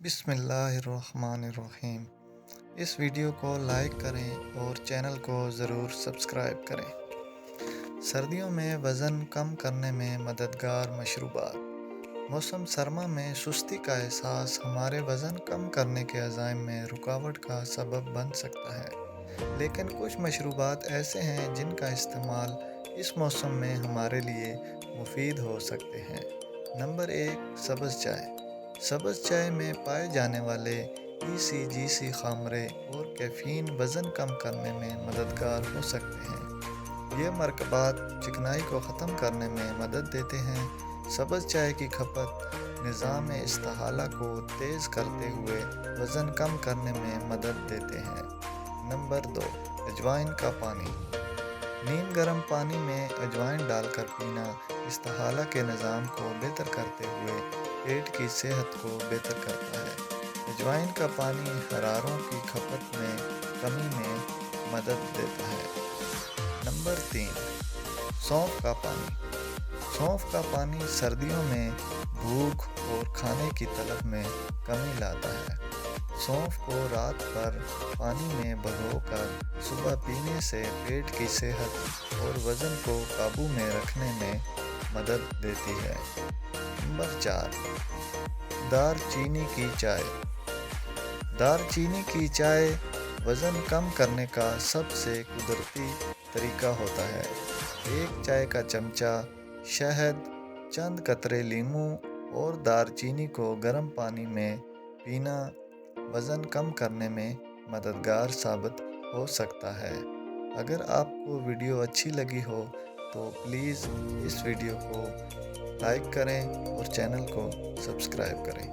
बिस्मिल्लाहिर्रहमानिर्रहीम। इस वीडियो को लाइक करें और चैनल को ज़रूर सब्सक्राइब करें। सर्दियों में वज़न कम करने में मददगार मशरूबात। मौसम सरमा में सुस्ती का एहसास हमारे वज़न कम करने के अज़ाइम में रुकावट का सबब बन सकता है, लेकिन कुछ मशरूबात ऐसे हैं जिनका इस्तेमाल इस मौसम में हमारे लिए मुफीद हो सकते हैं। नंबर 1, सब्ज़ चाय। सब्ज़ चाय में पाए जाने वाले ECGC खामरे और कैफ़ीन वज़न कम करने में मददगार हो सकते हैं। ये मरकबात चिकनाई को ख़त्म करने में मदद देते हैं। सब्ज़ चाय की खपत निज़ाम इस्तिहाला को तेज़ करते हुए वज़न कम करने में मदद देते हैं। नंबर 2, अजवाइन का पानी। नीम गर्म पानी में अजवाइन डालकर पीना इस्तिहाला के निज़ाम को बेहतर करते हुए पेट की सेहत को बेहतर करता है। अजवाइन का पानी हरारों की खपत में कमी में मदद देता है। नंबर 3, सौंफ का पानी। सौंफ का पानी सर्दियों में भूख और खाने की तलब में कमी लाता है। सौंफ को रात भर पानी में भिगोकर सुबह पीने से पेट की सेहत और वज़न को काबू में रखने में मदद देती है। नंबर 4, दारचीनी की चाय। दारचीनी की चाय वज़न कम करने का सबसे कुदरती तरीका होता है। एक चाय का चमचा शहद, चंद कतरे लीमू और दारचीनी को गर्म पानी में पीना वज़न कम करने में मददगार साबित हो सकता है। अगर आपको वीडियो अच्छी लगी हो तो प्लीज़ इस वीडियो को लाइक करें और चैनल को सब्सक्राइब करें।